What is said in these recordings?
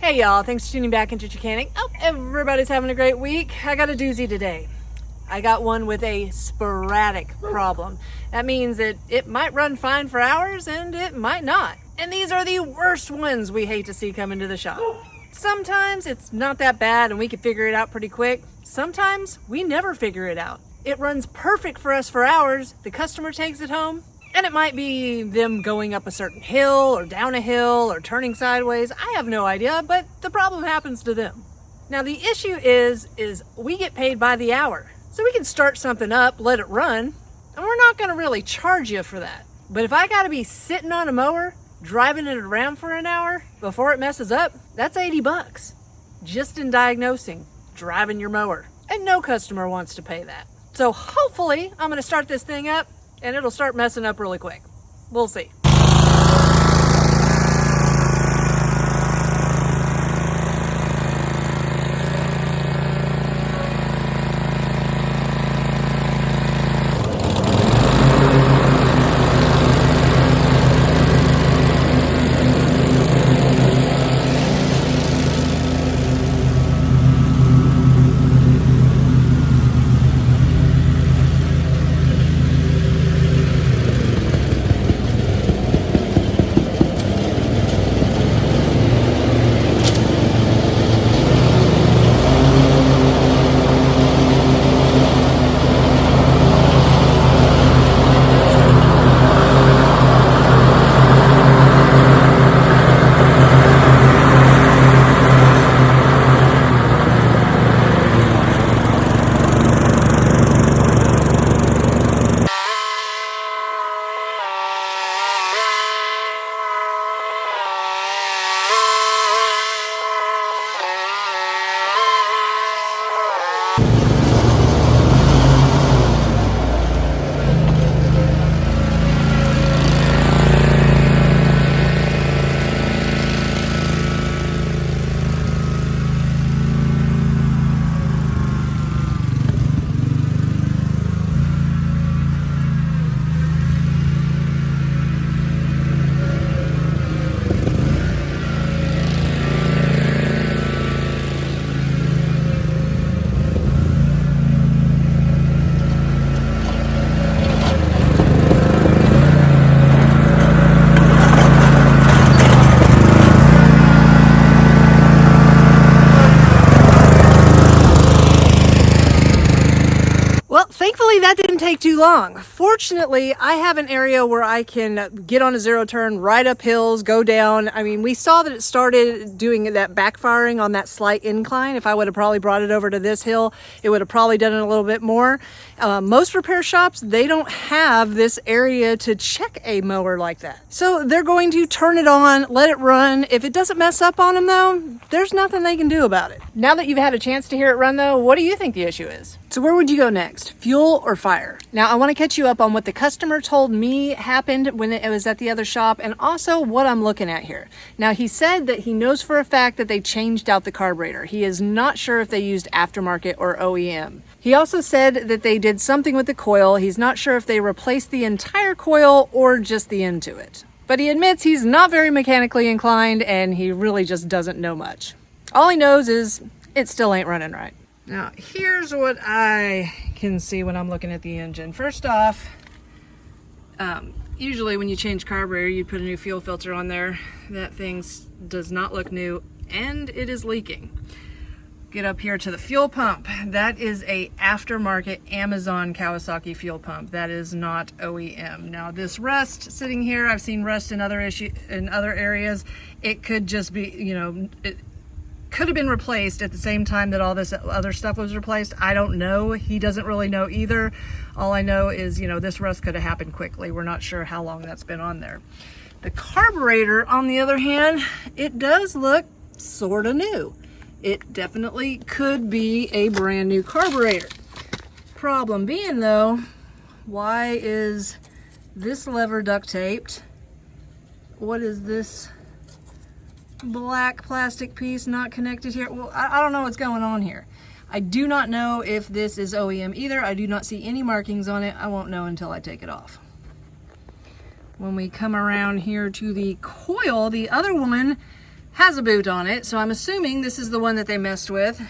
Hey y'all, thanks for tuning back into Chickanic. Oh, everybody's having a great week. I got a doozy today. I got one with a sporadic problem. That means that it might run fine for hours and it might not. And these are the worst ones we hate to see come into the shop. Sometimes it's not that bad and we can figure it out pretty quick. Sometimes we never figure it out. It runs perfect for us for hours, the customer takes it home, and it might be them going up a certain hill or down a hill or turning sideways. I have no idea, but the problem happens to them. Now the issue is we get paid by the hour. So we can start something up, let it run, and we're not gonna really charge you for that. But if I gotta be sitting on a mower, driving it around for an hour before it messes up, that's $80 just in diagnosing, driving your mower. And no customer wants to pay that. So hopefully I'm gonna start this thing up and it'll start messing up really quick. We'll see. Well, thankfully that didn't take too long. Fortunately, I have an area where I can get on a zero turn, right up hills, go down. I mean, we saw that it started doing that backfiring on that slight incline. If I would have probably brought it over to this hill, it would have probably done it a little bit more. Most repair shops, they don't have this area to check a mower like that. So they're going to turn it on, let it run. If it doesn't mess up on them though, there's nothing they can do about it. Now that you've had a chance to hear it run though, what do you think the issue is? So where would you go next? Fuel or fire? Now I want to catch you up on what the customer told me happened when it was at the other shop and also what I'm looking at here. Now he said that he knows for a fact that they changed out the carburetor. He is not sure if they used aftermarket or OEM. He also said that they did something with the coil. He's not sure if they replaced the entire coil or just the end to it. But he admits he's not very mechanically inclined and he really just doesn't know much. All he knows is it still ain't running right. Now, here's what I can see when I'm looking at the engine. First off, usually when you change carburetor, you put a new fuel filter on there. That thing does not look new, and it is leaking. Get up here to the fuel pump. That is a aftermarket Amazon Kawasaki fuel pump. That is not OEM. Now, this rust sitting here, I've seen rust in other areas. It could just be, it could have been replaced at the same time that all this other stuff was replaced. I don't know. He doesn't really know either. All I know is, this rust could have happened quickly. We're not sure how long that's been on there. The carburetor, on the other hand, it does look sort of new. It definitely could be a brand new carburetor. Problem being though, why is this lever duct taped? What is this black plastic piece not connected here? Well, I don't know what's going on here. I do not know if this is OEM either. I do not see any markings on it. I won't know until I take it off. When we come around here to the coil, the other one has a boot on it, so I'm assuming this is the one that they messed with.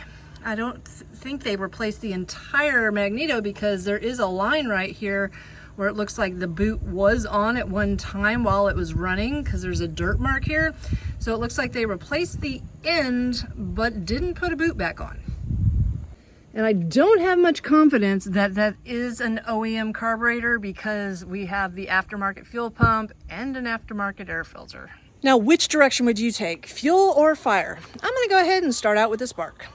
I don't think they replaced the entire magneto because there is a line right here where it looks like the boot was on at one time while it was running, because there's a dirt mark here. So it looks like they replaced the end but didn't put a boot back on. And I don't have much confidence that that is an OEM carburetor because we have the aftermarket fuel pump and an aftermarket air filter. Now, which direction would you take, fuel or fire? I'm gonna go ahead and start out with the spark.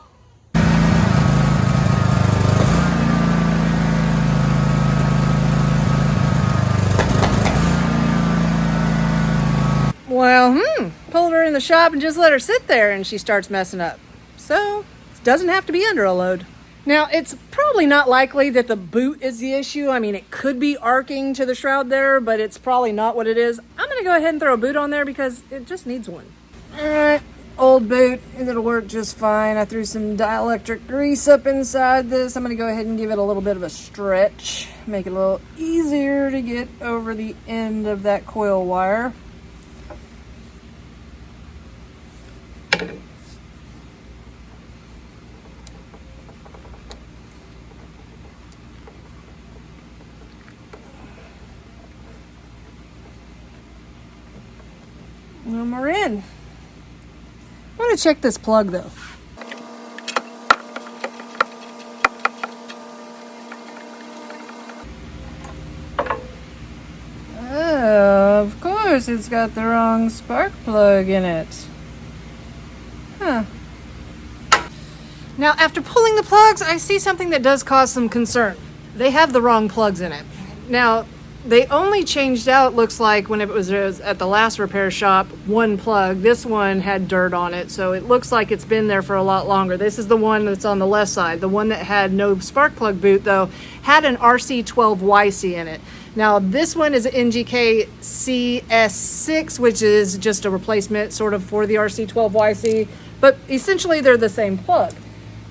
Well, pulled her in the shop and just let her sit there and she starts messing up. So, it doesn't have to be under a load. Now, it's probably not likely that the boot is the issue. I mean, it could be arcing to the shroud there, but it's probably not what it is. I'm gonna go ahead and throw a boot on there because it just needs one. All right, old boot, it'll work just fine. I threw some dielectric grease up inside this. I'm gonna go ahead and give it a little bit of a stretch, make it a little easier to get over the end of that coil wire. And we're in. I want to check this plug though. Oh, of course it's got the wrong spark plug in it. Huh. Now, after pulling the plugs, I see something that does cause some concern. They have the wrong plugs in it. Now, they only changed out, looks like, when it was at the last repair shop, one plug. This one had dirt on it, so it looks like it's been there for a lot longer. This is the one that's on the left side. The one that had no spark plug boot, though, had an RC12YC in it. Now, this one is an NGK CS6, which is just a replacement sort of for the RC12YC, but essentially they're the same plug.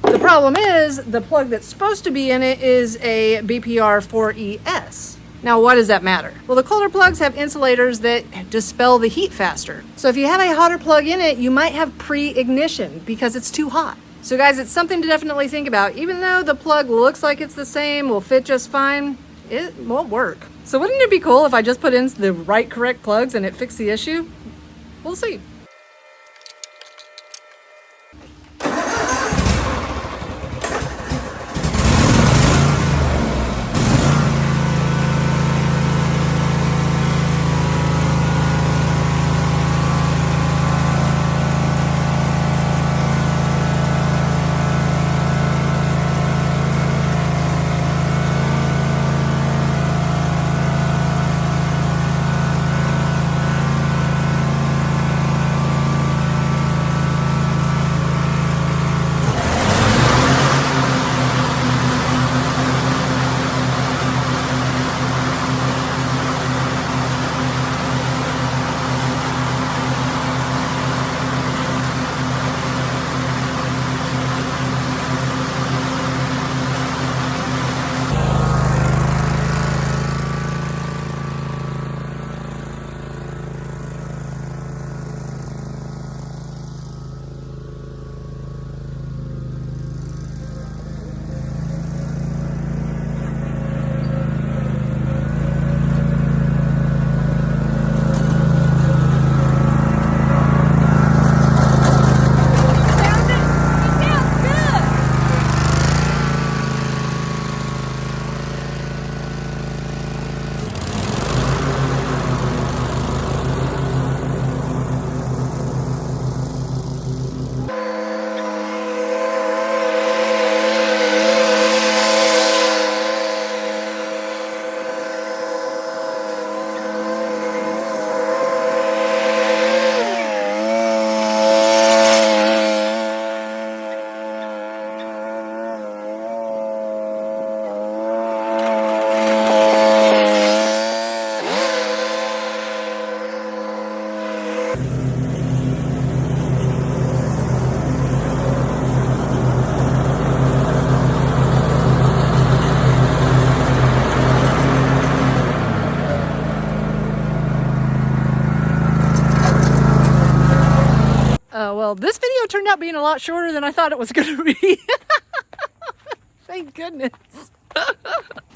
The problem is the plug that's supposed to be in it is a BPR4ES. Now, why does that matter? Well, the colder plugs have insulators that dispel the heat faster. So if you have a hotter plug in it, you might have pre-ignition because it's too hot. So guys, it's something to definitely think about. Even though the plug looks like it's the same, will fit just fine, it won't work. So wouldn't it be cool if I just put in the right correct plugs and it fixed the issue? We'll see. well, this video turned out being a lot shorter than I thought it was going to be. Thank goodness.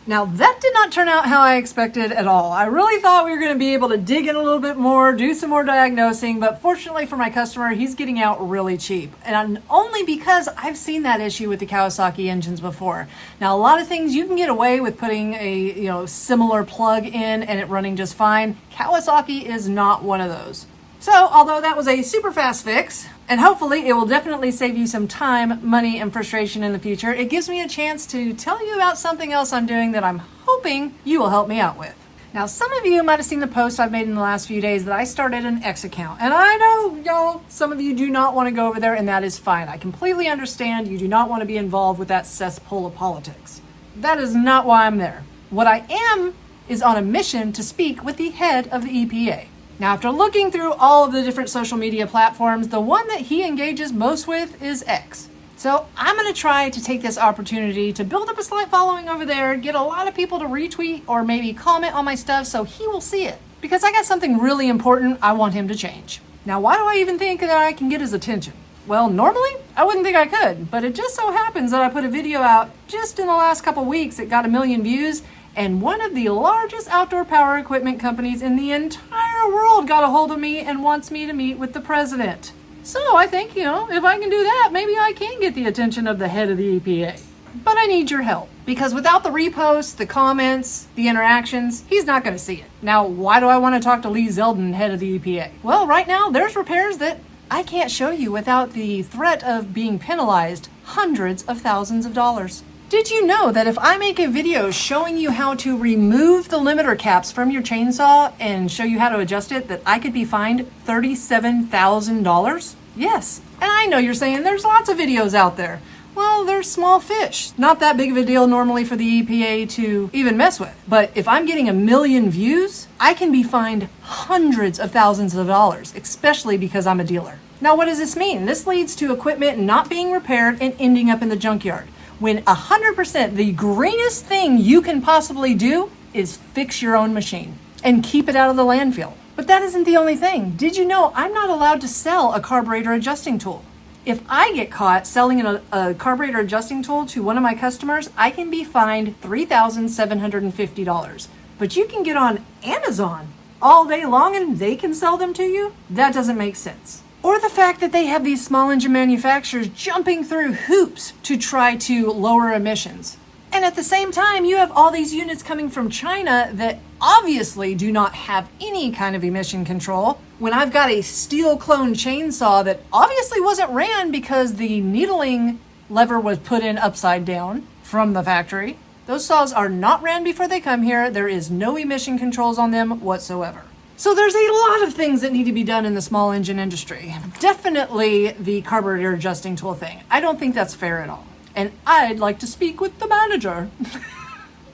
Now, that did not turn out how I expected at all. I really thought we were going to be able to dig in a little bit more, do some more diagnosing, but fortunately for my customer, he's getting out really cheap. And only because I've seen that issue with the Kawasaki engines before. Now, a lot of things you can get away with putting a similar plug in and it running just fine. Kawasaki is not one of those. So, although that was a super fast fix, and hopefully it will definitely save you some time, money, and frustration in the future, it gives me a chance to tell you about something else I'm doing that I'm hoping you will help me out with. Now, some of you might have seen the post I've made in the last few days that I started an X account. And I know, y'all, some of you do not want to go over there, and that is fine. I completely understand you do not want to be involved with that cesspool of politics. That is not why I'm there. What I am is on a mission to speak with the head of the EPA. Now, after looking through all of the different social media platforms, the one that he engages most with is X. So I'm going to try to take this opportunity to build up a slight following over there, get a lot of people to retweet or maybe comment on my stuff so he will see it. Because I got something really important I want him to change. Now, why do I even think that I can get his attention? Well, normally I wouldn't think I could, but it just so happens that I put a video out just in the last couple weeks that got 1 million views. And one of the largest outdoor power equipment companies in the entire world got a hold of me and wants me to meet with the president. So I think, if I can do that, maybe I can get the attention of the head of the EPA. But I need your help, because without the reposts, the comments, the interactions, he's not going to see it. Now, why do I want to talk to Lee Zeldin, head of the EPA? Well, right now, there's repairs that I can't show you without the threat of being penalized hundreds of thousands of dollars. Did you know that if I make a video showing you how to remove the limiter caps from your chainsaw and show you how to adjust it, that I could be fined $37,000? Yes. And I know you're saying there's lots of videos out there. Well, they're small fish. Not that big of a deal normally for the EPA to even mess with. But if I'm getting 1 million views, I can be fined hundreds of thousands of dollars, especially because I'm a dealer. Now, what does this mean? This leads to equipment not being repaired and ending up in the junkyard. When 100% the greenest thing you can possibly do is fix your own machine and keep it out of the landfill. But that isn't the only thing. Did you know I'm not allowed to sell a carburetor adjusting tool? If I get caught selling a carburetor adjusting tool to one of my customers, I can be fined $3,750. But you can get on Amazon all day long and they can sell them to you? That doesn't make sense. Or the fact that they have these small engine manufacturers jumping through hoops to try to lower emissions. And at the same time, you have all these units coming from China that obviously do not have any kind of emission control. When I've got a steel clone chainsaw that obviously wasn't ran because the needling lever was put in upside down from the factory. Those saws are not ran before they come here. There is no emission controls on them whatsoever. So there's a lot of things that need to be done in the small engine industry. Definitely the carburetor adjusting tool thing. I don't think that's fair at all. And I'd like to speak with the manager.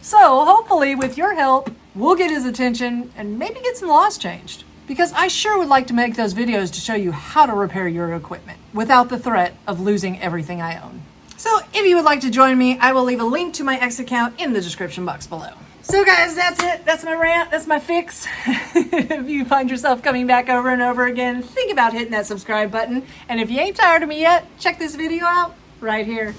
So hopefully with your help, we'll get his attention and maybe get some laws changed. Because I sure would like to make those videos to show you how to repair your equipment without the threat of losing everything I own. So if you would like to join me, I will leave a link to my X account in the description box below. So guys, that's it. That's my rant. That's my fix. If you find yourself coming back over and over again, think about hitting that subscribe button. And if you ain't tired of me yet, check this video out right here.